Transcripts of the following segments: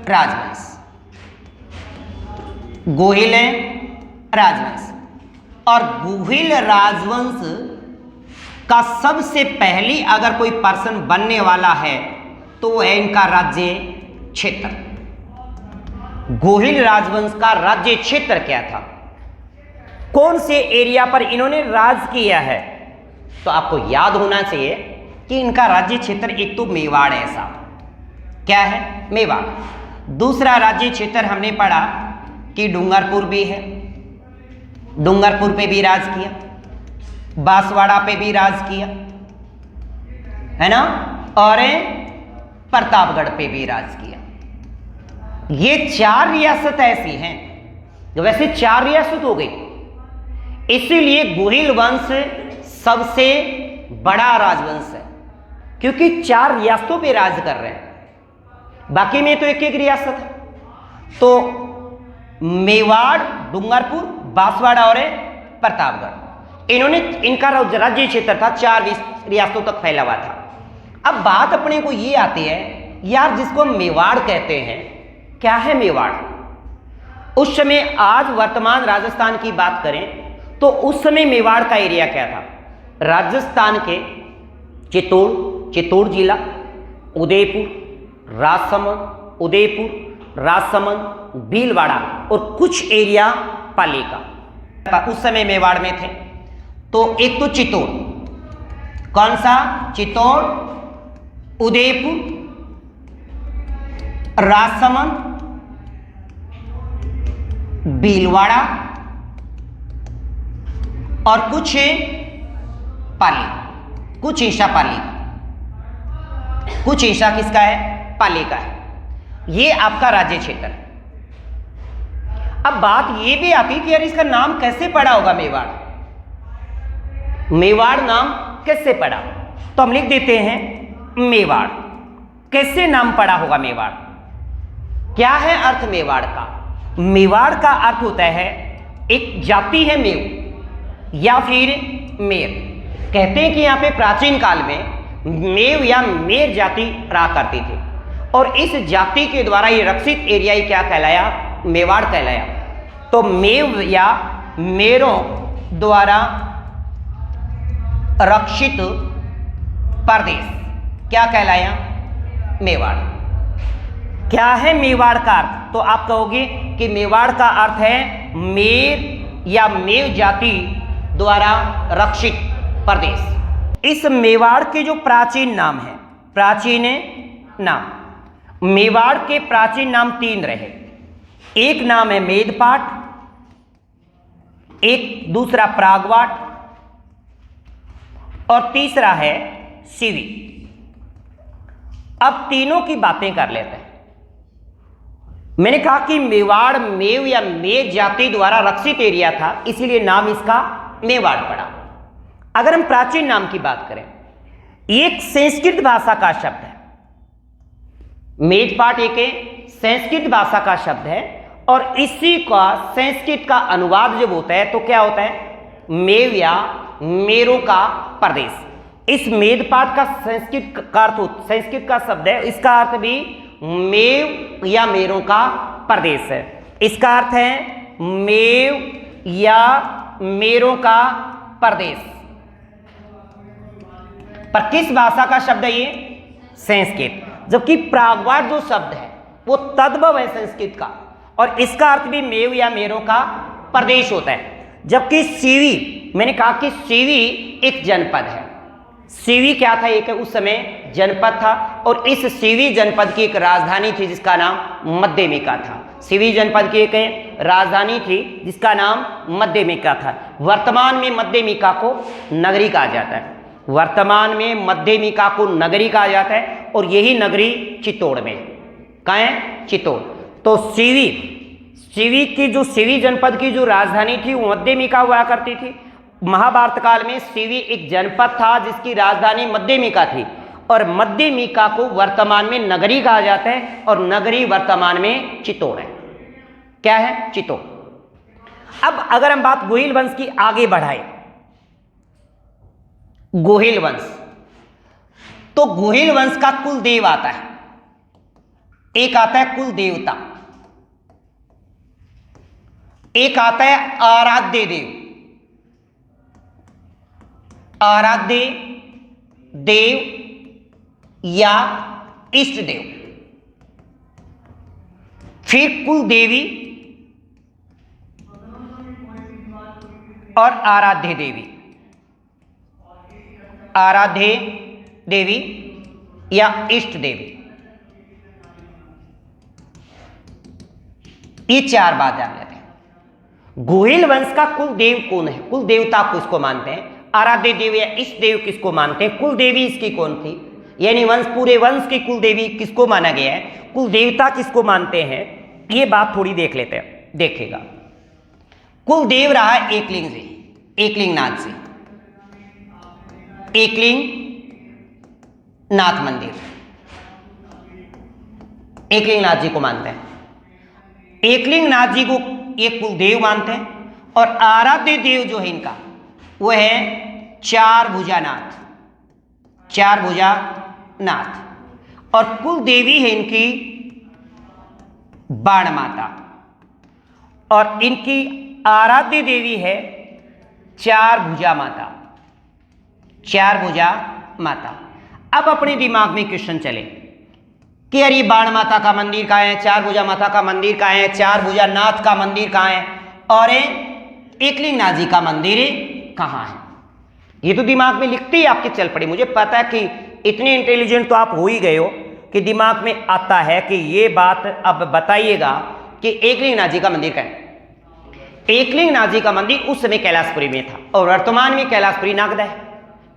राजवंश, गोहिल राजवंश। और गोहिल राजवंश का सबसे पहली अगर कोई पर्सन बनने वाला है तो वो है इनका राज्य क्षेत्र। गोहिल राजवंश का राज्य क्षेत्र क्या था, कौन से एरिया पर इन्होंने राज किया है? तो आपको याद होना चाहिए कि इनका राज्य क्षेत्र एक तो मेवाड़ है साहब, क्या है? मेवाड़। दूसरा राज्य क्षेत्र हमने पढ़ा कि डूंगरपुर भी है, डूंगरपुर पे भी राज किया, बांसवाड़ा पे भी राज किया है ना, और प्रतापगढ़ पे भी राज किया। ये 4 रियासत ऐसी हैं, वैसे 4 रियासत हो गई, इसीलिए गोहिल वंश सबसे बड़ा राजवंश है क्योंकि 4 रियासतों पे राज कर रहे हैं, बाकी में तो एक एक रियासत है। तो मेवाड़, डूंगरपुर, बांसवाड़ा और प्रतापगढ़, इन्होंने इनका राज्य क्षेत्र था 4 रियासतों तक फैला हुआ था। अब बात अपने को ये आती है यार, जिसको मेवाड़ कहते हैं, क्या है मेवाड़? उस समय, आज वर्तमान राजस्थान की बात करें तो उस समय मेवाड़ का एरिया क्या था? राजस्थान के चित्तौड़ जिला, उदयपुर, राजसमंद, भीलवाड़ा और कुछ एरिया पाली का उस समय मेवाड़ में थे। तो एक तो चित्तौड़, कौन सा? चित्तौड़, उदयपुर, राजसमंद, भीलवाड़ा और कुछ पाली, कुछ हिस्सा पाली का, कुछ हिस्सा किसका है? पाली का है। ये आपका राज्य क्षेत्र है। अब बात ये भी आती कि यार इसका नाम कैसे पड़ा होगा मेवाड़? मेवाड़ नाम कैसे पड़ा? तो हम लिख देते हैं मेवाड़। कैसे नाम पड़ा होगा मेवाड़? क्या है अर्थ मेवाड़ का? मेवाड़ का अर्थ होता है एक जाति है मेव या फिर मेर। कहते हैं कि यहाँ पे प्राचीन काल में मेव या मेर जाति रहा करती थी और इस जाति के द्वारा ये रक्षित एरिया ही क्या कहलाया? मेवाड़ कहलाया। तो मेव या मेरों द्वारा रक्षित प्रदेश क्या कहलाया? मेवाड़। क्या है मेवाड़ का अर्थ? तो आप कहोगे कि मेवाड़ का अर्थ है मेर या मेव जाति द्वारा रक्षित प्रदेश। इस मेवाड़ के जो प्राचीन नाम है, प्राचीन नाम, मेवाड़ के प्राचीन नाम 3 रहे। एक नाम है मेदपाट, एक दूसरा प्रागवाट और तीसरा है सीवी। अब तीनों की बातें कर लेते हैं। मैंने कहा कि मेवाड़ मेव या मेर जाति द्वारा रक्षित एरिया था, इसीलिए नाम इसका मेवाड़ पड़ा। अगर हम प्राचीन नाम की बात करें, एक संस्कृत भाषा का शब्द है। मेदपाट एक संस्कृत भाषा का शब्द है और इसी का संस्कृत का अनुवाद जब होता है तो क्या होता है? मेव या मेरों का प्रदेश। इस मेदपाट का संस्कृत का अर्थ, संस्कृत का शब्द है, इसका अर्थ भी मेव या मेरों का प्रदेश है। इसका अर्थ है मेव या मेरों का प्रदेश। पर किस भाषा का शब्द है ये? संस्कृत। जबकि प्रागवाट जो शब्द है वो तद्भव है संस्कृत का और इसका अर्थ भी मेव या मेरों का प्रदेश होता है। जबकि सीवी, मैंने कहा कि सीवी एक जनपद है। सीवी क्या था? एक उस समय जनपद था और इस सीवी जनपद की एक राजधानी थी जिसका नाम मध्यमिका था। सीवी जनपद की एक राजधानी थी जिसका नाम मध्यमिका था। वर्तमान में मध्यमिका को नगरी कहा जाता है। वर्तमान में मध्यमिका को नगरी कहा जाता है और यही नगरी चित्तौड़ में, कहाँ है? चित्तौड़। तो सीवी की जो सीवी जनपद की जो राजधानी थी वो मध्यमिका हुआ करती थी। महाभारत काल में सीवी एक जनपद था जिसकी राजधानी मध्यमिका थी और मध्यमिका को वर्तमान में नगरी कहा जाता है और नगरी वर्तमान में चित्तौड़ है। क्या है? चित्तौड़। अब अगर हम बात गोहिल वंश की आगे बढ़ाए, गोहिल वंश, तो गोहिल वंश का कुल देव आता है। एक आता है कुल देवता, एक आता है आराध्य देव। आराध्य देव या इष्ट देव, फिर कुल देवी और आराध्य देवी। आराध्य देवी या इष्ट देवी, ये चार बात जान लेते हैं। गोहिल वंश का कुल देव कौन है? कुल देवता किसको मानते हैं? आराध्य देव या इष्ट देव किसको मानते हैं? कुल देवी इसकी कौन थी? यानी वंश, पूरे वंश की कुल देवी किसको माना गया है? कुल देवता किसको मानते हैं? ये बात थोड़ी देख लेते हैं। देखिएगा, कुल देव रहा एकलिंग से, एकलिंग नाथ से, एकलिंग नाथ मंदिर, एकलिंग नाथ जी को मानते हैं। एकलिंग नाथ जी को एक कुल देव मानते हैं। और आराध्य देव जो है इनका, वो है चार भुजा नाथ, चार भुजा नाथ। और कुल देवी है इनकी बाण माता, और इनकी आराध्य देवी है चार भुजा माता, चार भुजा माता। अब अपने दिमाग में क्वेश्चन चले कि यार ये बाण माता का मंदिर कहाँ है, चार भुजा माता का मंदिर कहाँ है, चार भुजा नाथ का मंदिर कहाँ है, और एकलिंग नाथ जी का मंदिर कहाँ है? ये तो दिमाग में लिखते ही आपके चल पड़े। मुझे पता है कि इतने इंटेलिजेंट तो आप हो ही गए हो कि दिमाग में आता है कि ये बात अब बताइएगा कि एकलिंग नाथ जी का मंदिर कहाँ है। एकलिंग नाथ जी का मंदिर उस समय कैलाशपुरी में था, और वर्तमान में कैलाशपुरी नागदा है।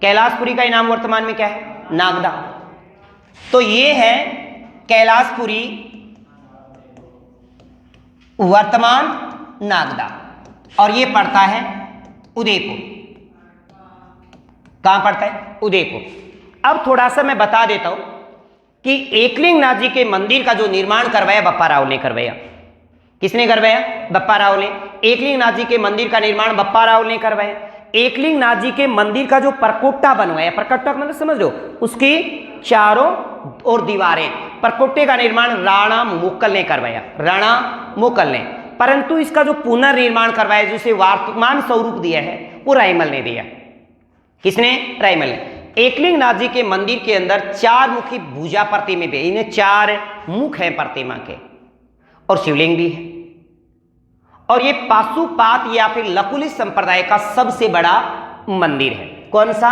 कैलाशपुरी का इनाम वर्तमान में क्या है? नागदा। तो ये है कैलाशपुरी, वर्तमान नागदा, और ये पड़ता है उदयपुर। कहां पड़ता है? उदयपुर। अब थोड़ा सा मैं बता देता हूं कि एकलिंग नाथ जी के मंदिर का जो निर्माण करवाया बप्पा राव ने करवाया। किसने करवाया? बप्पा राव ने। एकलिंग नाथ जी के मंदिर का निर्माण बप्पा राव ने करवाया। एकलिंग नाथ जी के मंदिर का जो परकोटा बनवाया, परकोटा मतलब समझ लो, उसकी चारों और दीवारें, परकोटे का निर्माण राणा मुकल ने करवाया, राणा मुकल ने। परंतु इसका जो पुनर्निर्माण करवाया, जिसे वर्तमान स्वरूप दिया है, वो रायमल ने दिया। किसने? रायमल ने। एकलिंग नाथ जी के मंदिर के अंदर चार मुखी भुजा प्रतिमा भी, इन्हें चार मुख हैं प्रतिमा के, और शिवलिंग भी है। और ये पाशुपात या फिर लकुलिश संप्रदाय का सबसे बड़ा मंदिर है। कौन सा?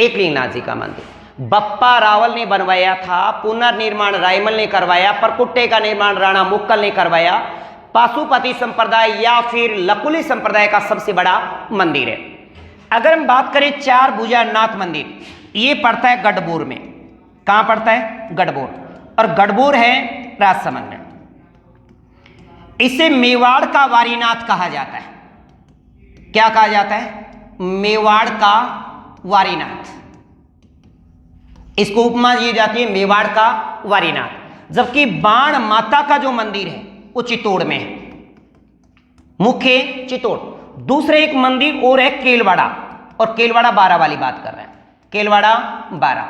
एकलिंग नाथ जी का मंदिर। बप्पा रावल ने बनवाया था, पुनर्निर्माण रायमल ने करवाया, परकुट्टे का निर्माण राणा मुक्कल ने करवाया। पाशुपति संप्रदाय या फिर लकुलिश संप्रदाय का सबसे बड़ा मंदिर है। अगर हम बात करें चार भुजा नाथ मंदिर, ये पड़ता है गढ़बोर में। कहां पड़ता है? गढ़बोर। और गढ़बोर है राजसमंद में। इसे मेवाड़ का वारीनाथ कहा जाता है। क्या कहा जाता है? मेवाड़ का वारीनाथ। इसको उपमा दी जाती है मेवाड़ का वारीनाथ। जबकि बाण माता का जो मंदिर है वो चित्तौड़ में है, मुख्य चित्तौड़। दूसरे एक मंदिर और है केलवाड़ा, और केलवाड़ा 12 वाली बात कर रहे हैं, केलवाड़ा 12।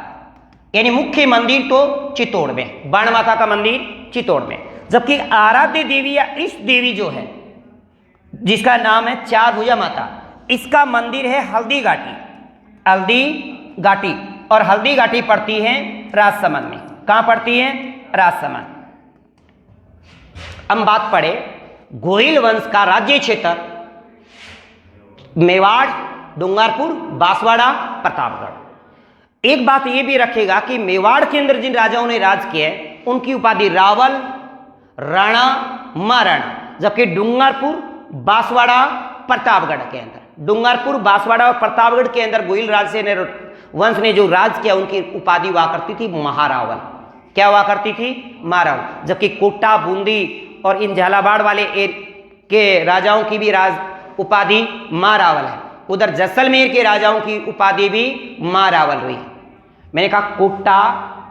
यानी मुख्य मंदिर तो चित्तौड़ में, बाण माता का मंदिर चित्तौड़ में। जबकि आराध्य देवी या इष्ट देवी जो है, जिसका नाम है चार भुजा माता, इसका मंदिर है हल्दी घाटी, हल्दी घाटी। और हल्दी घाटी पड़ती है राजसमंद में। कहां पड़ती है? राजसमंद। हम बात पढ़े गोहिल वंश का राज्य क्षेत्र मेवाड़, डूंगरपुर, बांसवाड़ा, प्रतापगढ़। एक बात यह भी रखेगा कि मेवाड़ के अंदर जिन राजाओं ने राज किया है उनकी उपाधि रावल, राणा, महाराणा। जबकि डूंगरपुर, बांसवाड़ा, प्रतापगढ़ के अंदर, डूंगरपुर, बांसवाड़ा और प्रतापगढ़ के अंदर गोहिल राज से वंश ने जो राज किया उनकी उपाधि हुआ करती थी महारावल। क्या हुआ करती थी? महारावल। जबकि कोटा, बूंदी और इन झालावाड़ वाले के राजाओं की भी राज उपाधि महारावल है। उधर जैसलमेर के राजाओं की उपाधि भी महारावल रही। मैंने कहा कोटा,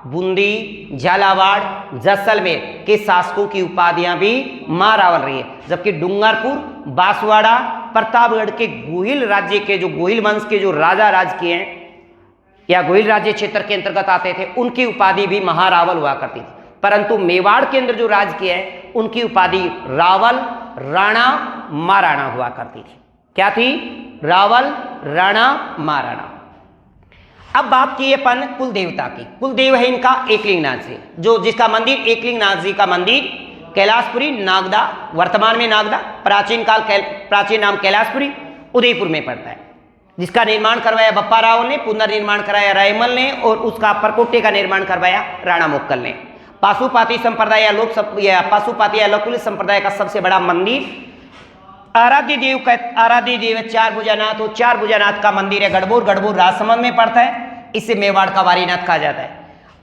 बूंदी, झालावाड़, जैसलमेर के शासकों की उपाधियां भी महारावल रही है। जबकि डूंगरपुर, बांसवाड़ा, प्रतापगढ़ के गोहिल राज्य के जो गोहिल वंश के जो राजा राज किए हैं या गोहिल राज्य क्षेत्र के अंतर्गत आते थे, उनकी उपाधि भी महारावल हुआ करती थी। परंतु मेवाड़ के अंदर जो राज किया है उनकी उपाधि रावल, राणा, महाराणा हुआ करती थी। क्या थी? रावल, राणा, महाराणा। अब बात की अपन कुल देवता की। कुल देव है इनका एकलिंगनाथ जी, जो जिसका मंदिर एकलिंगनाथ जी का मंदिर कैलाशपुरी, नागदा, वर्तमान में नागदा, प्राचीन नाम कैलाशपुरी, उदयपुर में पड़ता है, जिसका निर्माण करवाया बप्पा रावल ने, पुनर्निर्माण कराया रायमल ने, और उसका परकोटे का निर्माण करवाया राणा मोक्कल ने। पाशुपाती संप्रदाय या पाशुपाती या लकुल संप्रदाय का सबसे बड़ा मंदिर आराध्य देव है चार भुजानाथ, और चार भुजानाथ का मंदिर है गढ़बोर राजसमंद में पड़ता है। इसे मेवाड़ का वारीनाथ कहा जाता है।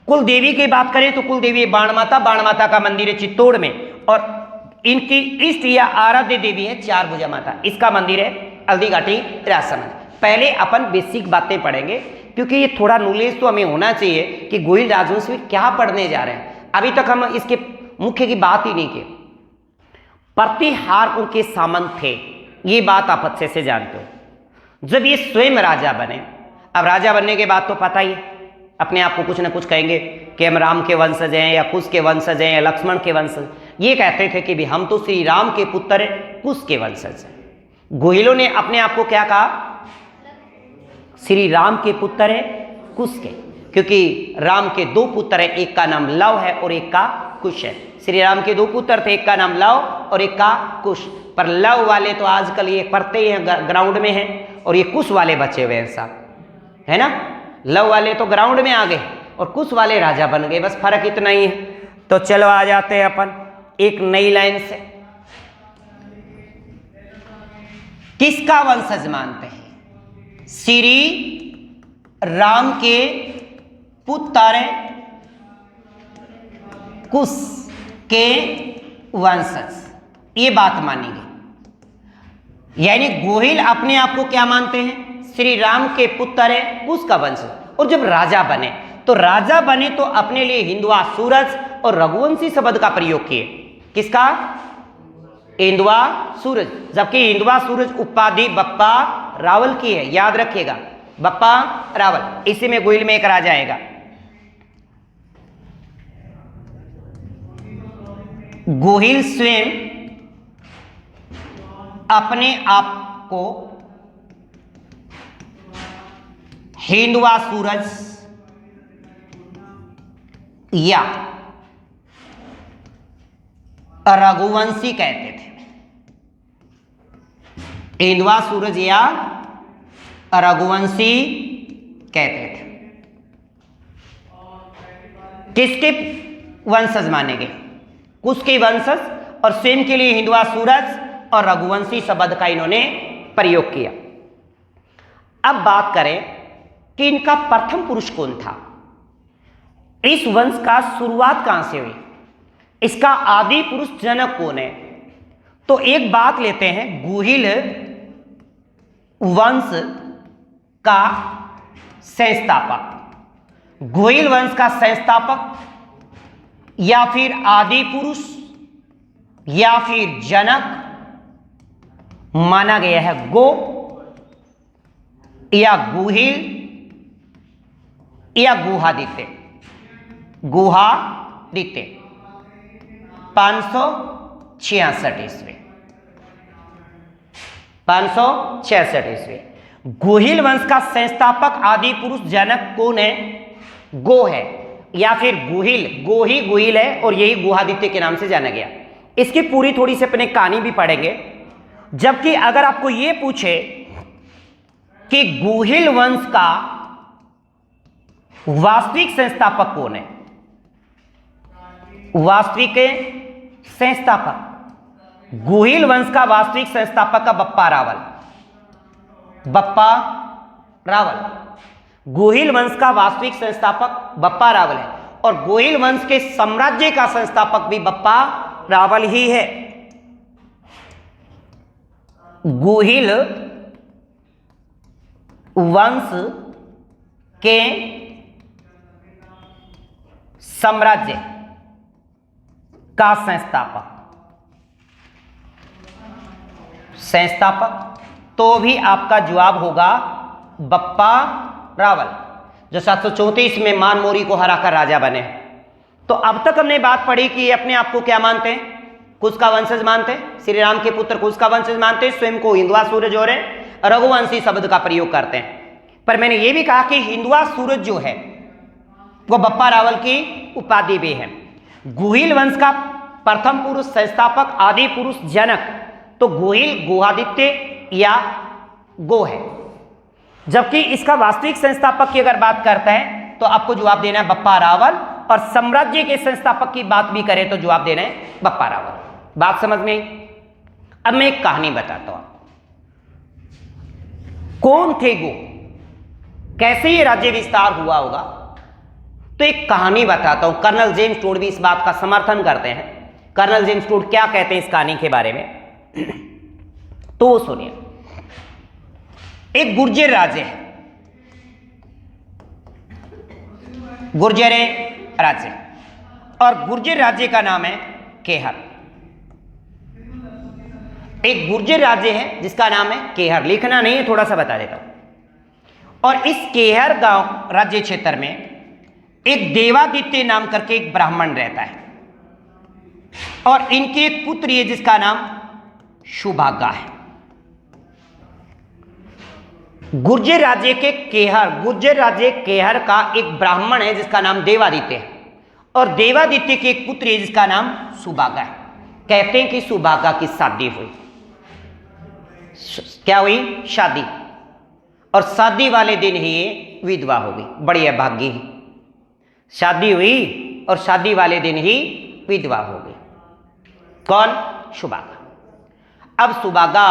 कुल देवी की बात करें तो कुल देवी बाण माता का मंदिर है चित्तौड़ में, और इनकी इष्ट या आराध्य देवी है चार भुजा माता, इसका मंदिर है हल्दीघाटी राजसमंद। पहले अपन बेसिक बातें पढ़ेंगे, क्योंकि ये थोड़ा नॉलेज तो हमें होना चाहिए कि गोहिल राजवंश में क्या पढ़ने जा रहे हैं। अभी तक हम इसके मुख्य की बात ही नहीं की। प्रतिहार उनके सामंत थे, ये बात आप अच्छे से जानते हो। जब ये स्वयं राजा बने, अब राजा बनने के बाद तो पता ही अपने आप को कुछ ना कुछ कहेंगे कि हम राम के वंशज हैं, या कुश के वंशज हैं, या लक्ष्मण के वंशज। ये कहते थे कि भी हम तो श्री राम के पुत्र कुश के वंशज हैं। गोहिलों ने अपने आप को क्या कहा? श्री राम के पुत्र है कुश के, क्योंकि राम के दो पुत्र हैं, एक का नाम लव है और एक का कुश है। श्री राम के दो पुत्र थे, एक का नाम लव और एक का कुश। पर लव वाले तो आजकल ये पढ़ते ही हैं, ग्राउंड में हैं, और ये कुश वाले बचे हुए हैं साहब, है ना। लव वाले तो ग्राउंड में आ गए और कुश वाले राजा बन गए, बस फर्क इतना ही है। तो चलो आ जाते हैं अपन एक नई लाइन से। किसका वंशज मानते हैं? श्री राम के पुत्र कुश के वंशज, ये बात मानी गई। यानी गोहिल अपने आप को क्या मानते हैं? श्री राम के पुत्र है कुश का वंशज। और जब राजा बने तो अपने लिए हिंदुआ सूरज और रघुवंशी शब्द का प्रयोग किए। किसका? हिंदुआ सूरज। जबकि हिंदुआ सूरज उपाधि बप्पा रावल की है, याद रखिएगा, बप्पा रावल। इसी में गोहिल में एक राजा आएगा। गोहिल स्वयं अपने आप को हिंदुआ सूरज या रघुवंशी कहते थे। हिंदुआ सूरज या रघुवंशी कहते थे। किसके वंशज माने गए? कुश के वंशज, और स्वयं के लिए हिंदुआ सूरज और रघुवंशी शब्द का इन्होंने प्रयोग किया। अब बात करें कि इनका प्रथम पुरुष कौन था, इस वंश का शुरुआत कहां से हुई, इसका आदि पुरुष जनक कौन है। तो एक बात लेते हैं, गोहिल वंश का संस्थापक, गोहिल वंश का संस्थापक या फिर आदि पुरुष या फिर जनक माना गया है गो या गोहिल या गुहादित्य। गुहादित्य 566 ईस्वी, 566 ईस्वी। गोहिल वंश का संस्थापक आदि पुरुष जनक कौन है? गो है, या फिर गोहिल, गो ही गोहिल है और यही गुहादित्य के नाम से जाना गया। इसकी पूरी थोड़ी सी अपने कहानी भी पढ़ेंगे। जबकि अगर आपको यह पूछे कि गोहिल वंश का वास्तविक संस्थापक कौन है, वास्तविक संस्थापक गोहिल वंश का वास्तविक संस्थापक का बप्पा रावल, बप्पा रावल। गोहिल वंश का वास्तविक संस्थापक बप्पा रावल है, और गोहिल वंश के साम्राज्य का संस्थापक भी बप्पा रावल ही है। गोहिल वंश के साम्राज्य का संस्थापक तो भी आपका जवाब होगा बप्पा रावल, जो 734 में मानमोरी को हराकर राजा बने। तो अब तक हमने बात पढ़ी कि ये अपने आप को क्या मानते हैं, कुश का वंशज मानते हैं, श्री राम के पुत्र कुश का वंशज मानते हैं, स्वयं को हिंदुआ सूरज और रघुवंशी शब्द का प्रयोग करते हैं। पर मैंने ये भी कहा कि हिंदुआ सूरज जो है वो बप्पा रावल की उपाधि भी है। गुहिल वंश का प्रथम पुरुष संस्थापक आदि पुरुष जनक तो गुहिल गुहादित्य या गो है, जबकि इसका वास्तविक संस्थापक की अगर बात करते हैं तो आपको जवाब देना है बप्पा रावल, और साम्राज्य के संस्थापक की बात भी करें तो जवाब देना है बप्पा रावल। बात समझ में आई? अब मैं एक कहानी बताता हूं। कौन थे गो, कैसे ये राज्य विस्तार हुआ होगा, तो एक कहानी बताता हूं। कर्नल जेम्स टोड भी इस बात का समर्थन करते हैं। कर्नल जेम्स टोड क्या कहते हैं इस कहानी के बारे में, तो वो सुनिए। एक गुर्जर राज्य है, गुर्जर राज्य, और गुर्जर राज्य का नाम है केहर। एक गुर्जर राज्य है जिसका नाम है केहर, लिखना नहीं है, थोड़ा सा बता देता हूं। और इस केहर गांव राज्य क्षेत्र में एक देवादित्य नाम करके एक ब्राह्मण रहता है, और इनकी एक पुत्री है जिसका नाम सुभागा है। गुर्जर राज्य के केहर, गुर्जर राज्य केहर का एक ब्राह्मण है जिसका नाम देवादित्य है, और देवादित्य की एक पुत्री है जिसका नाम सुभागा है। कहते हैं कि सुभागा की शादी हुई। क्या हुई? शादी। और शादी वाले दिन ही ये विधवा हो गई। बड़ी अभागी। शादी हुई और शादी वाले दिन ही विधवा हो गई। कौन? सुभागा। अब सुभागा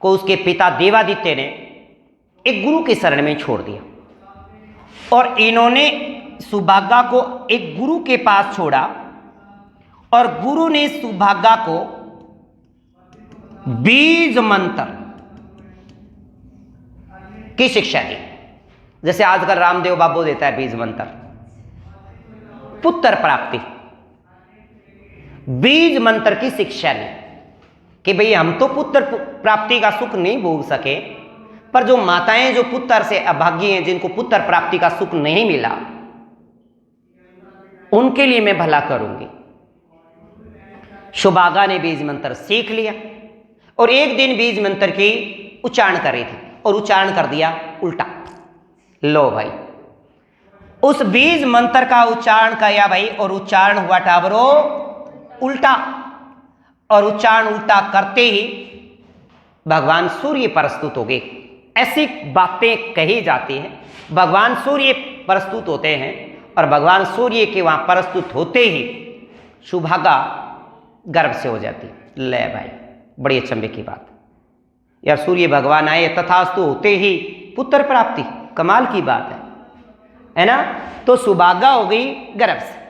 को उसके पिता देवादित्य ने एक गुरु के शरण में छोड़ दिया, और इन्होंने सुभागा को एक गुरु के पास छोड़ा, और गुरु ने सुभागा को बीज मंत्र की शिक्षा दी। जैसे आजकल रामदेव बाबू देता है बीज मंत्र, पुत्र प्राप्ति, बीज मंत्र की शिक्षा दी कि भई हम तो पुत्र प्राप्ति का सुख नहीं भोग सके, पर जो माताएं जो पुत्र से अभागी हैं, जिनको पुत्र प्राप्ति का सुख नहीं मिला, उनके लिए मैं भला करूंगी। सुभागा ने बीज मंत्र सीख लिया, और एक दिन बीज मंत्र की उच्चारण कर रही थी और उच्चारण कर दिया उल्टा। लो भाई, उस बीज मंत्र का उच्चारण किया भाई, और उच्चारण हुआ टावरो उल्टा, और उच्चारण उल्टा करते ही भगवान सूर्य प्रस्तुत हो गए। ऐसी बातें कही जाती हैं, भगवान सूर्य प्रस्तुत होते हैं, और भगवान सूर्य के वहां प्रस्तुत होते ही सुभागा गर्भ से हो जाती। ले भाई, बड़ी अचंभे की बात यार, सूर्य भगवान आए तथास्तु होते ही पुत्र प्राप्ति, कमाल की बात है ना। तो सुभागा हो गई गर्भ से।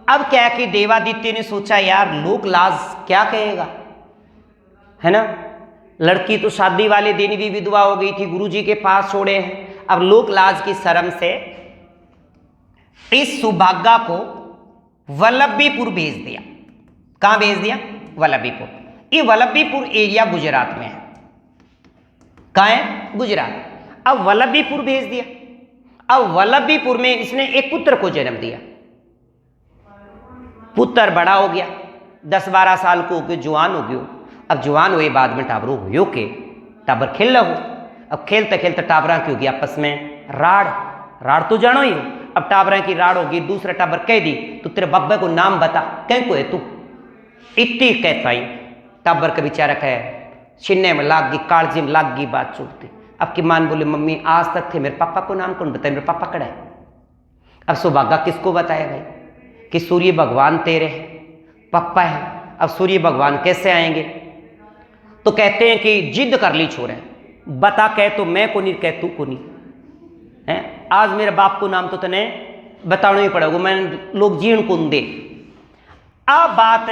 अब क्या कि देवादित्य ने सोचा यार लोक लाज क्या कहेगा, है ना। लड़की तो शादी वाले दिन भी विधवा हो गई थी, गुरुजी के पास छोड़े हैं। अब लोक लाज की शर्म से इस सुभागा को वल्लभीपुर भेज दिया। कहां भेज दिया? वल्लभीपुर। ये वल्लभीपुर एरिया गुजरात में है। कहां है? गुजरात। अब वल्लभीपुर भेज दिया। अब वल्लभीपुर में इसने एक पुत्र को जन्म दिया। पुत्र बड़ा हो गया, 10-12 साल को होकर जवान हो गयो। अब जवान हुए बाद में टाबरो हो के टाबर खेल लो। अब खेलते खेलते टाबरा की होगी आपस में राड़। राड़ तो जानो ही हो। अब टाबरा की राड़ होगी, दूसरा टाबर कह दी तो तेरे बब्बे को नाम बता, कहीं को है तू? इतनी कहता ही टाबर का बेचारा कहे छिन्ने में लाग गई, कालजी में लाग गई बात चुपती। अब की मान बोले मम्मी आज तक थे मेरे पापा को नाम कौन बताए, मेरे पापा कड़ा है। अब सुभागा किसको बताया भाई कि सूर्य भगवान तेरे पापा है। अब सूर्य भगवान कैसे आएंगे? तो कहते हैं कि जिद कर ली छोरे, बता कह तो मैं को नहीं, कह तू को नहीं है। आज मेरे बाप को नाम तो तने बताना ही पड़ेगा, मैं लोग जीण को दे। अब बात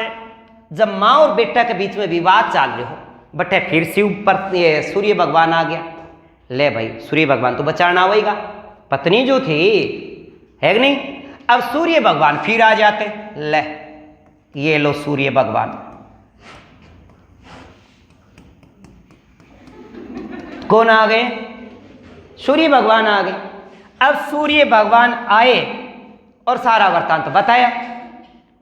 जब माँ और बेटा के बीच में विवाद चल रहे हो, बटे फिर शिव पर सूर्य भगवान आ गया। ले भाई, सूर्य भगवान तो बचाना होगा, पत्नी जो थी है कि नहीं। अब सूर्य भगवान फिर आ जाते। ले ये लो सूर्य भगवान, कौन आ गए? सूर्य भगवान आ गए। अब सूर्य भगवान आए और सारा वृत्तांत बताया।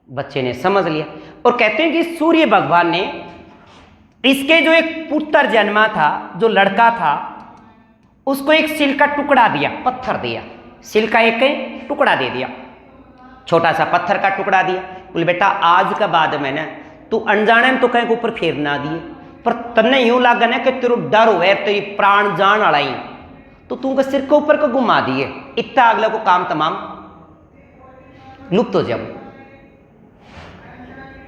बच्चे ने समझ लिया और कहते हैं कि सूर्य भगवान ने इसके जो एक पुत्र जन्मा था, जो लड़का था, उसको एक सिल का टुकड़ा दिया, पत्थर दिया, सिल का एक टुकड़ा दे दिया, छोटा सा पत्थर का टुकड़ा दिया। बोले बेटा आज का बाद में ना तू अनजाने में तो कहीं के ऊपर फेर ना दिए, पर तन्ने यूं लागा ना कि तेरो डर हुए तेरी प्राण जान अड़ाई, तो तू के सिर के ऊपर को घुमा दिए, इतना अगले को काम तमाम लुप्त हो जाओ।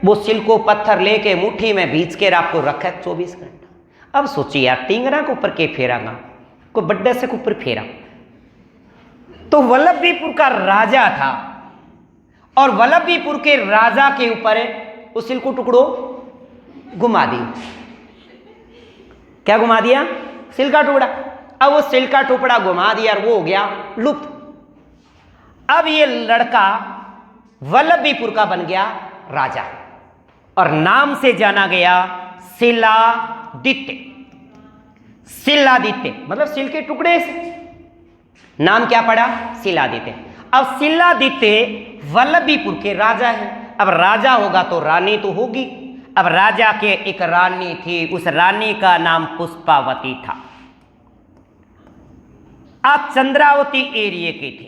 वो सिल को पत्थर लेके मुट्ठी में भींच के आपको रखा 24 घंटा। अब सोचिए यार, टिंगरा के ऊपर के फेरागा, कोई बड्डे से ऊपर फेरा। तो वल्लभीपुर का राजा था और वल्लभीपुर के राजा के ऊपर उस सिल को टुकड़ो घुमा दिया। क्या घुमा दिया? सिल का टुकड़ा। अब वो सिल का टुकड़ा घुमा दिया और वो हो गया लुप्त। अब ये लड़का वल्लभीपुर का बन गया राजा और नाम से जाना गया शिलादित्य। शिलादित्य मतलब सिल के टुकड़े से नाम क्या पड़ा? शिलादित्य। अब शिलादित्य वल्लभीपुर के राजा है। अब राजा होगा तो रानी तो होगी। अब राजा के एक रानी थी, उस रानी का नाम पुष्पावती था। आप चंद्रावती एरिया की थी।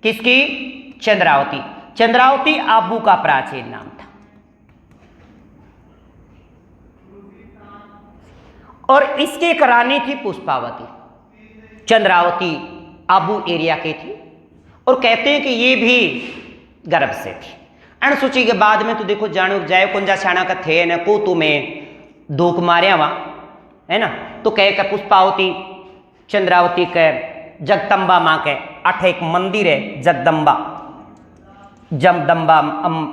किसकी? चंद्रावती। चंद्रावती आबू का प्राचीन नाम था। और इसकी एक रानी थी पुष्पावती। चंद्रावती आबू एरिया की थी और कहते हैं कि ये भी गर्भ से थी। अणसुची के बाद में तो देखो जानो जाए कुंजा छाना का थे न को तुम्हें धोख मारिया वहां है ना, तो कह के पुष्पावती चंद्रावती के जगदम्बा माँ के अठ एक मंदिर है, जगदम्बा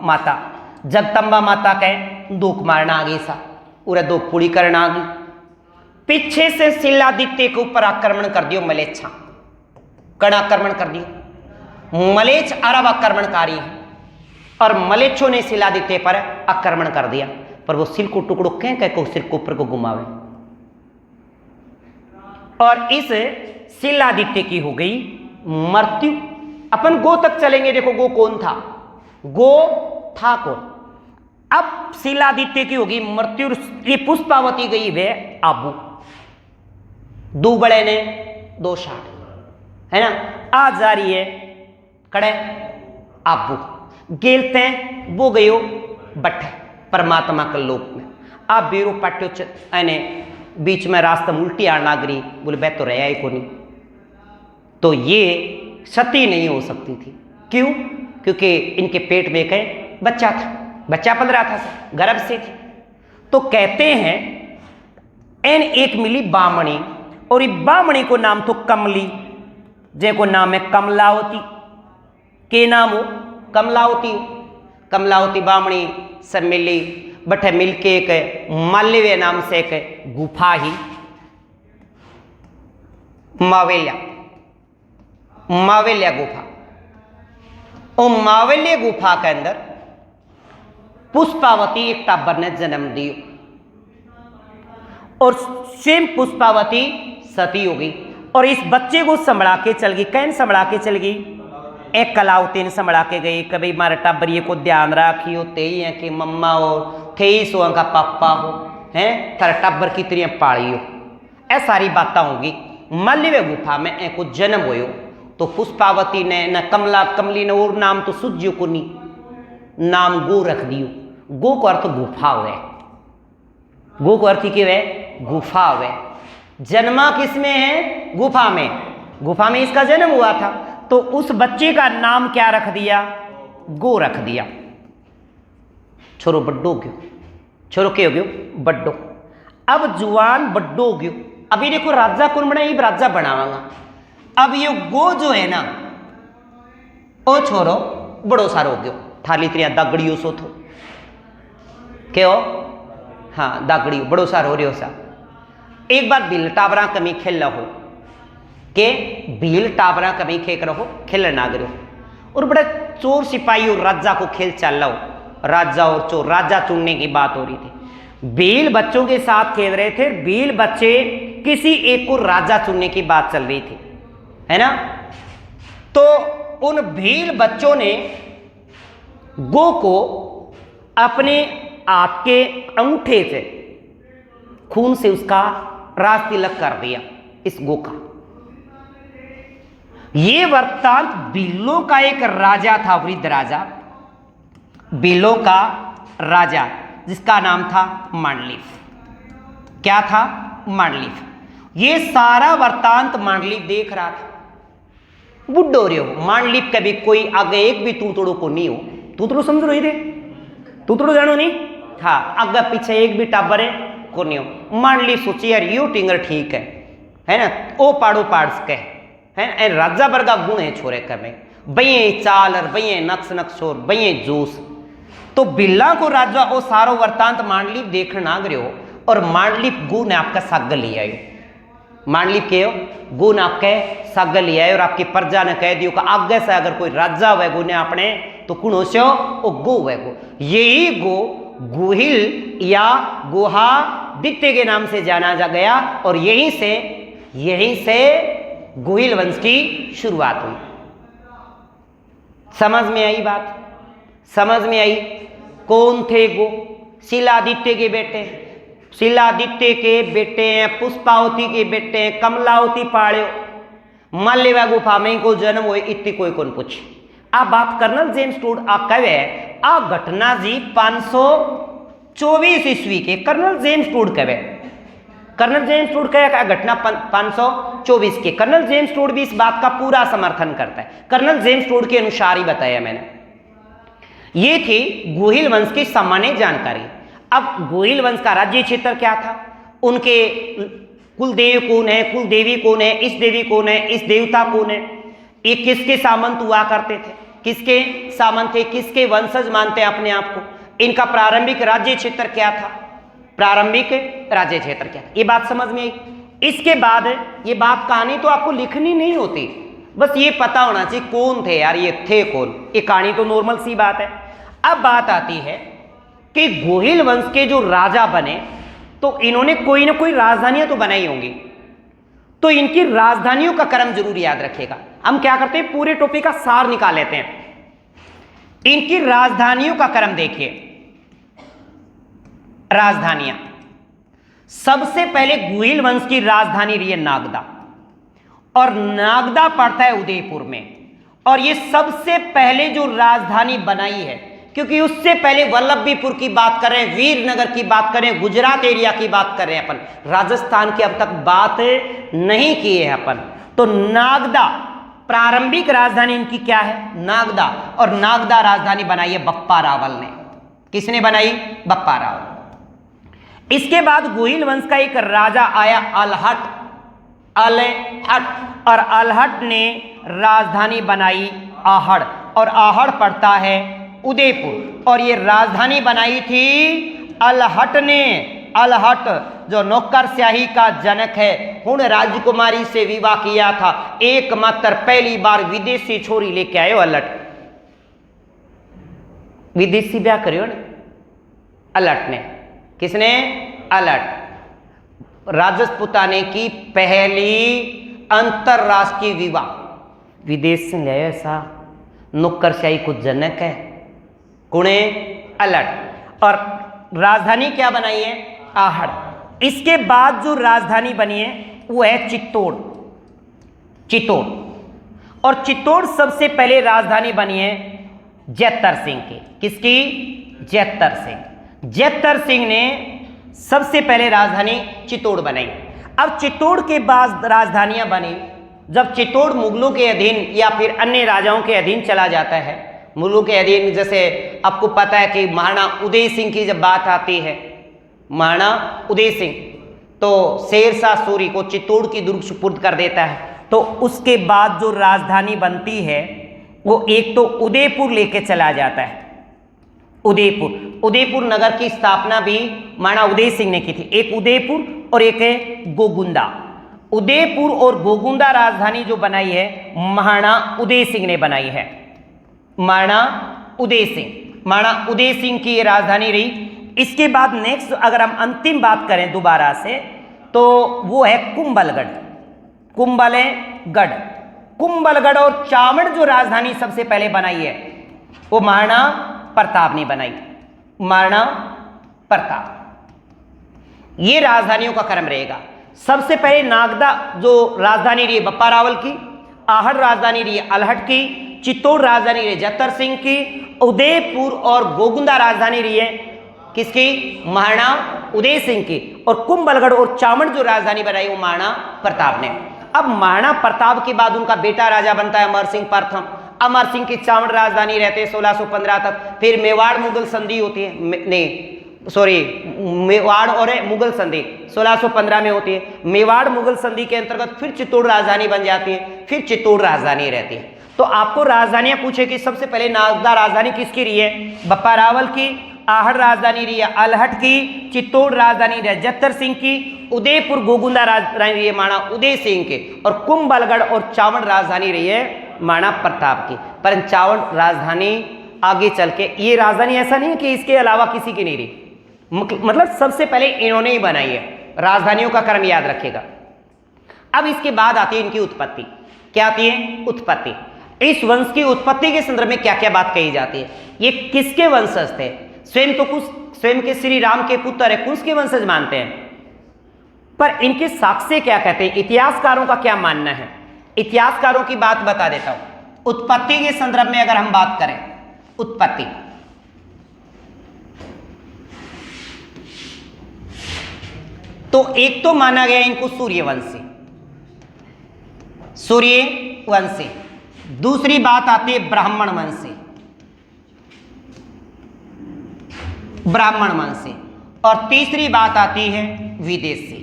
माता। जगदम्बा माता के धोख मारना आ गई सा, उरे धोख पूरी करना आ गई। पीछे से शिलादित्य के ऊपर आक्रमण कर दियो मलेच्छा, कण आक्रमण कर दियो। मलेच्छ अरब आक्रमणकारी है और मलेच्छों ने शिलादित्य पर आक्रमण कर दिया, पर वो सिर को टुकड़ो कह कह को सिर के ऊपर को घुमावे। और इस शिलादित्य की हो गई मृत्यु। अपन गो तक चलेंगे। देखो गो कौन था? गो था कौन? अब शिलादित्य की होगी मृत्यु। ये पुष्पावती गई वे आबू। दो बड़े ने दो शाट है ना, आ जा रही है कड़े आबू गेलते वो गयो बट्ठे परमात्मा के लोक में। आप बीरो पाट्यो आने बीच में रास्ता उल्टी आने लग रही, बोले बह तो रहा ही को नहीं। तो ये सती नहीं हो सकती थी। क्यों? क्योंकि इनके पेट में एक बच्चा था, बच्चा पल रहा था, गर्भ से थी। तो कहते हैं एन एक मिली बामणी और बामणी को नाम तो कमली, जे को नाम है कमलावती। के नाम हो? कमलावती। कमलावती बामणी सब मिली, बठे मिलके एक माल्यवे नाम से एक गुफा ही मावेल्या गुफा। और मावेल्य गुफा के अंदर पुष्पावती एक टाबर ने जन्म दियो और स्वयं पुष्पावती सती हो गई और इस बच्चे को संभला के चल गई। कैन संभला के चल गई? एक कलावती ने संभला के गई। कभी मारे टाबरिए को ध्यान राखियो ते ही है कि मम्मा हो थे ही सो का पापा हो हैं थारा टाबर की तरह पालियो, ऐ सारी बातें होगी। माल्यवे गुफा में ए को जन्म होयो तो पुष्पावती ने न कमली ने और नाम तो सूझ्यो को नहीं, नाम गो रख दियो। गो को अर्थ गुफा हुए, गो को अर्थ क्या है? गुफा हुए। जन्मा किसमें है? गुफा में। गुफा में इसका जन्म हुआ था तो उस बच्चे का नाम क्या रख दिया? गो रख दिया। छोरो बड्डो गयो, छोरो के हो गयो? बड्डो। अब जुआन बड्डो गयो। अभी देखो राजा कौन बना? ये राजा बनावांगा। अब ये गो जो है ना ओ छोरो बड़ो सारो हो गयो, थाली त्रिया दागड़ियो सो थो के हो? हाँ दागड़ियो बड़ो सारो हो रहो सा। एक बार भील टाबरा कमी खेल रहो के भील टाबरा कभी खेक रहो खेलना करो और बड़ा चोर सिपाही और राजा को खेल चल रहा हो। राजा और चोर, राजा चुनने की बात हो रही थी। भील बच्चों के साथ खेल रहे थे। भील बच्चे किसी एक को राजा चुनने की बात चल रही थी है ना। तो उन भील बच्चों ने गो को अपने हाथ के अंगूठे से खून से उसका राज तिलक कर दिया इस गो का। ये वृत्तांत भीलों का एक राजा था, वृद्ध राजा, भीलों का राजा, जिसका नाम था मांडलिक। क्या था? मांडलिक। ये सारा वृत्तांत मांडलिक देख रहा था। बुड्ढो रे हो मांडलिक कभी कोई आगे एक भी तूतड़ो को नहीं हो। तूतड़ो समझ रही थे? तूतड़ो जानो नहीं? हाँ, आगे पीछे एक भी टाबरे को नहीं हो। मांडलिक सोची यार यो टिंगर ठीक है ना, ओ पाड़ो पाड़ सके है ना, राजा वर्गा गुण है छोरे कमे, बइये चाल और बइये नक्स नक्सोर बइये जोश। तो बिल्ला को राजा ओ सारो वृत्तांत मांडलिक देख ना गयो और मांडलिक गु ने आपका साग ले आयो। मांडलिक के गु ने आपके साग ले आयो और आपकी प्रजा ने कह दियो कि आगे से अगर कोई राजा वेगो ने अपने तो कुण हो सो ओ गो वेगो। यही गो गुहिल या गुहादित्य के नाम से जाना जा गया और यहीं से गुहिल वंश की शुरुआत हुई। समझ में आई बात? समझ में आई? कौन थे गो? शिलादित्य के बेटे, शिलादित्य के बेटे हैं, पुष्पावती के बेटे हैं, कमलावती पाड़ो माल्यवा गुफा में को जन्म हुए इतनी कोई कौन पूछ। आ बात कर्नल जेम्स टूड आ कवे आ घटना जी 524 ईस्वी के कर्नल जेम्स टूड कवे। कर्नल जेम्स टूड का घटना 524 के। कर्नल जेम्स टूड भी इस बात का पूरा समर्थन करता है। कर्नल जेम्स टूड के अनुसार ही बताया मैंने। ये थी गुहिल वंश की सामान्य जानकारी। अब गुहिल वंश का राज्य क्षेत्र क्या था, उनके कुल देव कौन है, कुल देवी कौन है, इस देवी कौन है, इस देवता कौन है, ये किसके सामंत हुआ करते थे, किसके सामंत थे, किसके वंशज मानते हैं अपने आप को, इनका प्रारंभिक राज्य क्षेत्र क्या था, प्रारंभिक राज्य क्षेत्र क्या था, ये बात समझ में आई। इसके बाद ये बात कहानी तो आपको लिखनी नहीं होती, बस ये पता होना चाहिए कौन थे यार, ये थे कौन। ये कहानी तो नॉर्मल सी बात है। अब बात आती है कि गुहिल वंश के जो राजा बने तो इन्होंने कोई ना कोई राजधानियां तो बनाई होंगी, तो इनकी राजधानियों का क्रम जरूर याद रखिएगा। हम क्या करते हैं, पूरे टॉपिक का सार निकाल लेते हैं। इनकी राजधानियों का क्रम देखिए। राजधानियां, सबसे पहले गुहिल वंश की राजधानी रही है नागदा, और नागदा पड़ता है उदयपुर में। और ये सबसे पहले जो राजधानी बनाई है, क्योंकि उससे पहले वल्लभीपुर की बात कर रहे हैं, वीरनगर की बात कर रहे हैं, गुजरात एरिया की बात कर रहे हैं अपन, राजस्थान की अब तक बात नहीं की है अपन। तो नागदा प्रारंभिक राजधानी इनकी क्या है, नागदा। और नागदा राजधानी बनाई है बप्पा रावल ने। किसने बनाई? बप्पा रावल। इसके बाद गुहिल वंश का एक राजा आया अलहट, और अलहट ने राजधानी बनाई आहड़, और आहड़ पड़ता है उदयपुर। और ये राजधानी बनाई थी अलहट ने। अलहट जो नौकरशाही का जनक है, हुण राजकुमारी से विवाह किया था, एकमात्र पहली बार विदेशी छोरी लेके आयो अलहट। विदेशी ब्याह करियो ने अलहट ने। किसने? अलहट। राजपुताने की पहली अंतरराष्ट्रीय विवाह विदेश से ले आया। ऐसा नौकरशाही को जनक है कुणे? अलहट। और राजधानी क्या बनाई है? आहड़। इसके बाद जो राजधानी बनी है वो है चित्तौड़। चित्तौड़, और चित्तौड़ सबसे पहले राजधानी बनी है जैतर सिंह की। किसकी? जैतर सिंह। जैतर सिंह ने सबसे पहले राजधानी चित्तौड़ बनाई। अब चित्तौड़ के बाद राजधानियां बनी। जब चित्तौड़ मुगलों के अधीन या फिर अन्य राजाओं के अधीन चला जाता है, मुगलों के अधीन, जैसे आपको पता है कि महाराणा उदय सिंह की जब बात आती है, महाराणा उदय सिंह तो शेरशाह सूरी को चित्तौड़ की दुर्ग सुपुर्द कर देता है। तो उसके बाद जो राजधानी बनती है वो एक तो उदयपुर लेके चला जाता है। उदयपुर नगर की स्थापना भी महाराणा उदय सिंह ने की थी। एक उदयपुर और एक है गोगुंदा। उदयपुर और गोगुंदा राजधानी जो बनाई है महाराणा उदय सिंह ने बनाई है। महाराणा उदय सिंह की ये राजधानी रही। इसके बाद नेक्स्ट अगर हम अंतिम बात करें दोबारा से तो वो है कुंभलगढ़। कुंभलगढ़ और चावड़ जो राजधानी सबसे पहले बनाई है वो महाराणा प्रताप ने बनाई। महाराणा प्रताप। ये राजधानियों का क्रम रहेगा। सबसे पहले नागदा जो राजधानी रही बप्पा रावल की, आहड़ राजधानी रही अलहट की, चित्तौड़ राजधानी रही जत्तर सिंह की, उदयपुर और गोगुंदा राजधानी रही है किसकी? महाराणा उदय सिंह की, और कुंभलगढ़ और चावड़ जो राजधानी बनाई वो महाराणा प्रताप ने। अब महाराणा प्रताप के बाद उनका बेटा राजा बनता है अमर सिंह प्रथम। अमर सिंह की चावड़ राजधानी रहते 1615 तक। फिर मेवाड़ मुगल संधि होती है, मेवाड़ और मुगल संधि 1615 में होती है। मेवाड़ मुगल संधि के अंतर्गत फिर चित्तौड़ राजधानी बन जाती है, फिर चित्तौड़ राजधानी रहती है। तो आपको राजधानियां पूछे कि सबसे पहले नागदा राजधानी किसकी रही है? बप्पा रावल की। आहड़ राजधानी रही है अलहट की। चित्तौड़ राजधानी रही जत्तर सिंह की। उदयपुर गोगुंदा राजधानी रही है महाराणा उदय सिंह के, और कुंभलगढ़ और चावड़ राजधानी रही है महाराणा प्रताप की। पर चावड़ राजधानी आगे चल के, ये राजधानी ऐसा नहीं है कि इसके अलावा किसी की नहीं रही, मतलब सबसे पहले इन्होंने ही बनाई है। राजधानियों का क्रम याद रखेगा। अब इसके बाद आती है इनकी उत्पत्ति। क्या आती है? उत्पत्ति। इस वंश की उत्पत्ति के संदर्भ में क्या क्या बात कही जाती है? ये किसके वंशज थे? स्वयं के श्री राम के पुत्र है, कुछ के वंशज मानते हैं, पर इनके साक्ष्य क्या कहते हैं? इतिहासकारों का क्या मानना है? इतिहासकारों की बात बता देता हूं। उत्पत्ति के संदर्भ में अगर हम बात करें, उत्पत्ति तो एक तो माना गया इनको सूर्यवंशी, सूर्यवंशी। दूसरी बात आती है ब्राह्मण वंशी, ब्राह्मण वंशी। और तीसरी बात आती है विदेशी।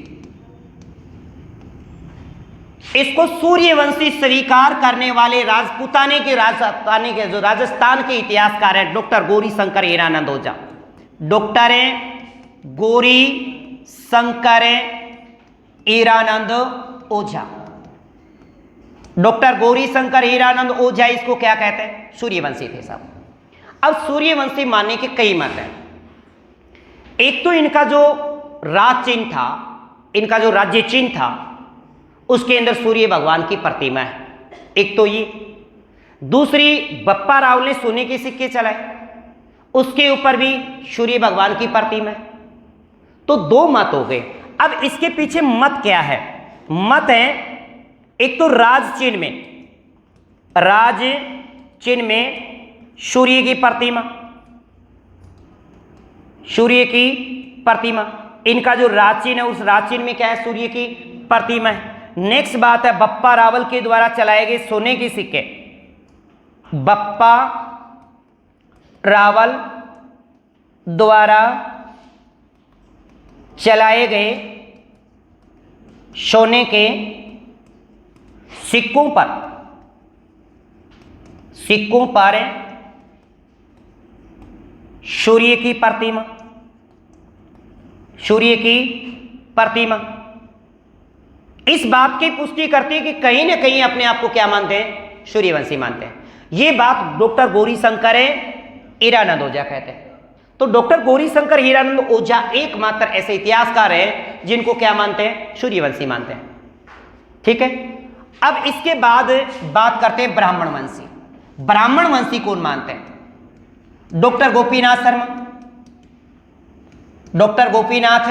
इसको सूर्यवंशी स्वीकार करने वाले राजपूताने के जो राजस्थान के इतिहासकार हैं डॉक्टर गौरी शंकर हीरानंद ओझा। डॉक्टर गौरी शंकर हीरानंद ओझा, डॉक्टर गौरी शंकर हीरानंद ओझा इसको क्या कहते हैं? सूर्यवंशी थे साहब। अब सूर्यवंशी मानने के कई मत हैं। एक तो इनका जो राज चिन्ह था, इनका जो राज्य चिन्ह था, उसके अंदर सूर्य भगवान की प्रतिमा है, एक तो ये। दूसरी, बप्पा रावल ने सोने के सिक्के चलाए, उसके ऊपर भी सूर्य भगवान की प्रतिमा है। तो दो मत हो गए। अब इसके पीछे मत क्या है? मत है एक तो राज चिन्ह में सूर्य की प्रतिमा, सूर्य की प्रतिमा। इनका जो राज चिन्ह है उस राज चिन्ह में क्या है? सूर्य की प्रतिमा है। नेक्स्ट बात है बप्पा रावल के द्वारा चलाए गए सोने के सिक्के। बप्पा रावल द्वारा चलाए गए सोने के सिक्कों पर सूर्य की प्रतिमा, सूर्य की प्रतिमा। इस बात की पुष्टि करती है कि कहीं ना कहीं अपने आप को क्या मानते हैं? सूर्यवंशी मानते हैं। यह बात डॉक्टर गौरी शंकर हीरानंद ओझा कहते हैं। तो डॉक्टर गौरी शंकर हीरानंद ओझा एकमात्र ऐसे इतिहासकार हैं जिनको क्या मानते हैं? सूर्यवंशी मानते हैं। ठीक है। अब इसके बाद बात करते हैं ब्राह्मण वंशी। ब्राह्मण वंशी कौन मानते हैं? डॉक्टर गोपीनाथ शर्मा, डॉक्टर गोपीनाथ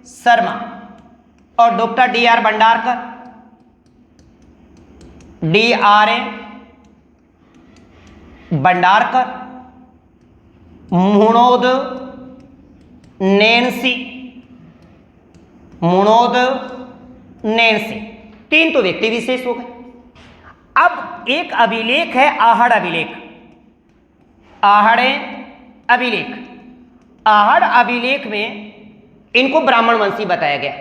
शर्मा और doctor D R. Bhandarkar, D R. Bhandarkar, Muhnot Nainsi, तीन तो व्यक्ति विशेष हो गए। अब एक अभिलेख है आहड़ अभिलेख। आहड़ अभिलेख में इनको ब्राह्मण वंशी बताया गया।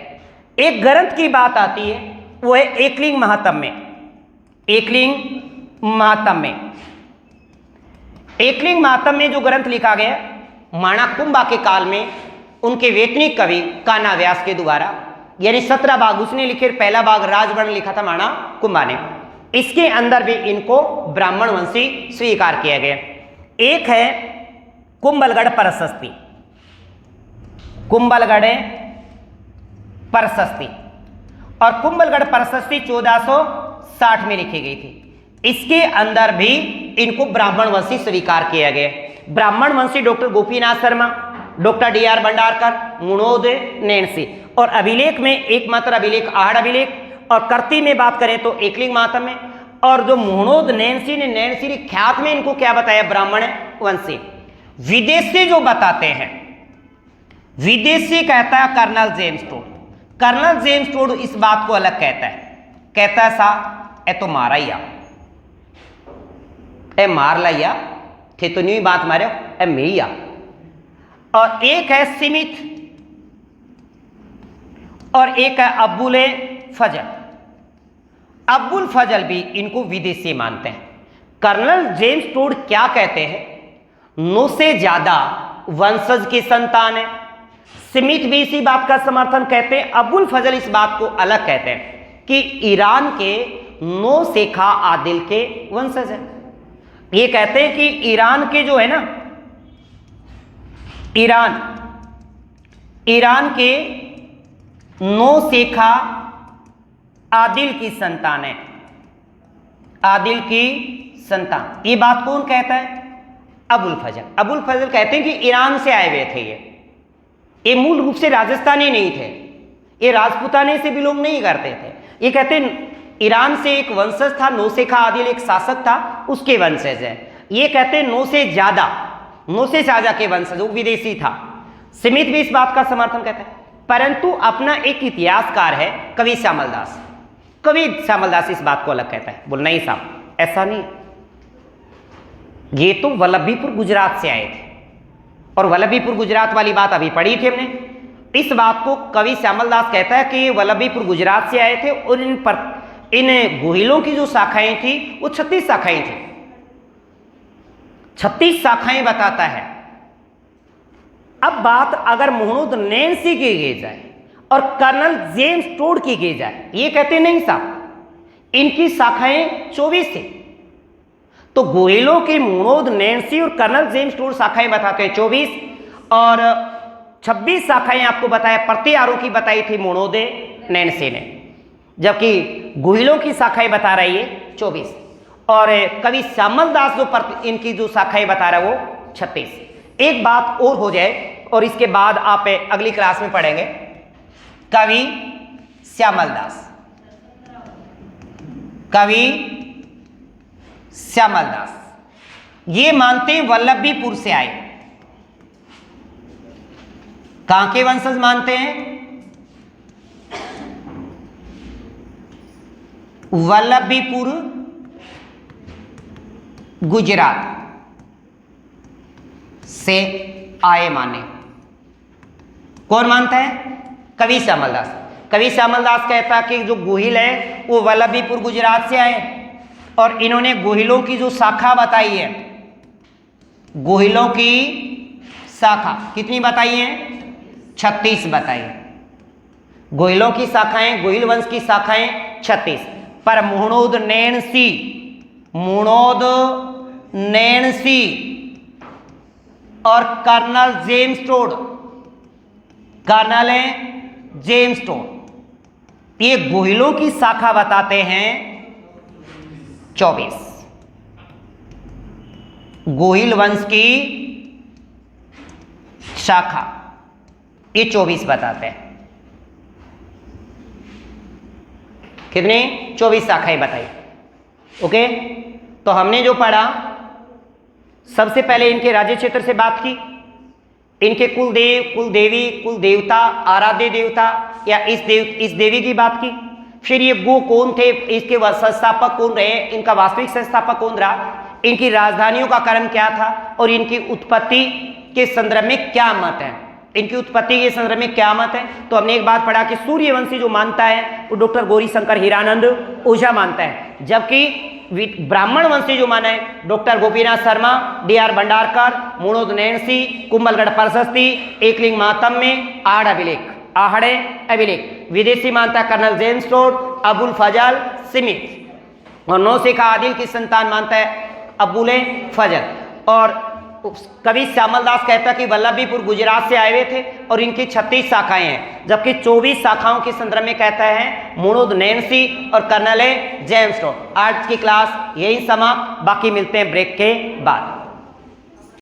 एक ग्रंथ की बात आती है वो है एकलिंग महात्म्य। एकलिंग महात्म्य में जो ग्रंथ लिखा गया महाराणा कुंभा के काल में उनके वेतनिक कवि कान्हा व्यास के द्वारा, यानी 17 भाग उसने लिखे। पहला भाग राजवर्ण लिखा था महाराणा कुंभा ने। इसके अंदर भी इनको ब्राह्मण वंशी स्वीकार किया गया। एक है कुंभलगढ़ प्रशस्ति, कुंभलगढ़ प्रशस्ति, और कुंभलगढ़ प्रशस्ति 1960 में लिखी गई थी। इसके अंदर भी इनको ब्राह्मण वंशी स्वीकार किया गया। ब्राह्मण वंशी doctor Gopinath Sharma, doctor D R Bhandarkar, Muhnot Nainsi. और अभिलेख में एकमात्र अभिलेख आहड़ अभिलेख, और कर्ती में बात करें तो एकलिंग मातम में। और जो मुणोद नैणसी ने ख्यात में इनको क्या बताया, ब्राह्मण वंशी। विदेशी जो बताते हैं, विदेशी कहता है colonel James Tod. Colonel James Tod इस बात को अलग कहता है सा ए तो मारा ही ए मार लिया थे तो नहीं बात मारे ए मेया। और एक है सिमित और एक है अब्बुल फजल। अब्बुल फजल भी इनको विदेशी मानते हैं। कर्नल जेम्स टोड क्या कहते हैं, 9 से ज्यादा वंशज की संतान है। स्मिथ भी इसी बात का समर्थन कहते हैं। अब्बुल फजल इस बात को अलग कहते हैं कि ईरान के 9 शेखा आदिल के वंशज है। ये कहते हैं कि ईरान के जो है ना, ईरान के 9 शेखा आदिल की संतान है, आदिल की संतान। ये बात कौन कहता है, अबुल फजल। अबुल फजल कहते हैं कि ईरान से आए हुए थे। ये मूल रूप से राजस्थानी नहीं थे, ये राजपूताने से बिलोंग नहीं करते थे। ये कहते हैं ईरान से एक वंशज था, 9 शेखा आदिल एक शासक था, उसके वंशज है। ये कहते हैं 9 से ज्यादा के वंशज, वो विदेशी था। स्मिथ भी इस बात का समर्थन कहता है। परंतु अपना एक इतिहासकार है कवि श्यामल दास, कवि श्यामल दास इस बात को अलग कहता है, बोल नहीं साहब ऐसा नहीं, ये तो वल्लभीपुर गुजरात से आए थे। और वल्लभीपुर गुजरात वाली बात अभी पढ़ी थी हमने। इस बात को कवि श्यामल दास कहता है कि वल्लभीपुर गुजरात से आए थे और इन गोहिलों की जो शाखाएं थी वो 36 शाखाएं थी। 36 शाखाएं बताता है। अब बात अगर मुहम्मद नैणसी की की जाए और कर्नल जेम्स टोड की की जाए, ये कहते नहीं साहब इनकी शाखाएं 24 थी। तो गोहिलों की मुहम्मद नैणसी और कर्नल जेम्स टोड शाखाएं बताते हैं 24, और 26 शाखाएं आपको बताया प्रतिहारों की बताई थी मुहम्मद नैणसी ने, जबकि गोहिलों की शाखाएं बता रही है 24। और कवि श्यामल दास जो इनकी जो शाखाएं बता रहा है वो 36। एक बात और हो जाए और इसके बाद आप अगली क्लास में पढ़ेंगे। कवि श्यामल दास, कवि श्यामल दास ये मानते हैं वल्लभीपुर से आए। कहां के वंशज मानते हैं, वल्लभीपुर गुजरात से आए माने। कौन मानता है, कवि श्यामल दास। कवि श्यामल दास कहता है कि जो गोहिल है वो वल्लभीपुर गुजरात से आए, और इन्होंने गोहिलों की जो शाखा बताई है, गोहिलों की शाखा कितनी बताई है, 36 बताई। गोहिलों की शाखाएं, गोहिल वंश की शाखाएं 36। पर मुहम्मद नैणसी और कर्नल जेम्स टोड ये गोहिलों की शाखा बताते हैं 24। गोहिल वंश की शाखा ये 24 बताते हैं। कितनी, 24 शाखाएं बताई। ओके, तो हमने जो पढ़ा, सबसे पहले इनके राज्य क्षेत्र से बात की, इनके कुलदेव, कुलदेवी, कुल देवता, आराध्य देवता या इस देवी की बात की। फिर ये गो कौन थे, इसके संस्थापक कौन रहे, इनका वास्तविक संस्थापक कौन रहा, इनकी राजधानियों का क्रम क्या था, और इनकी उत्पत्ति के संदर्भ में क्या मत है, इनकी उत्पत्ति के संदर्भ में क्या मत है। तो हमने एक बात पढ़ा कि सूर्यवंशी जो मानता है वो डॉक्टर गौरी शंकर हीरानंद ओझा मानता है, जबकि ब्राह्मण वंशी जो माना है doctor Gopinath Sharma, D R Bhandarkar, Muhammad Nainsi, Kumbhalgarh प्रशस्ति, एकलिंग मातम में आहड़े अभिलेख। विदेशी मानता कर्नल जेम्स टोड, अबुल फजल, स्मिथ। और 9 शेखा आदिल की संतान मानता है अबुल फजल। और कवि श्यामल दास कहता कि वल्लभीपुर गुजरात से आए हुए थे और इनकी 36 शाखाएं हैं, जबकि 24 शाखाओं के संदर्भ में कहता है मुणुद नैन्सी और कर्नल जेम्स टॉड। आज की क्लास यही समाप्त, बाकी मिलते हैं ब्रेक के बाद।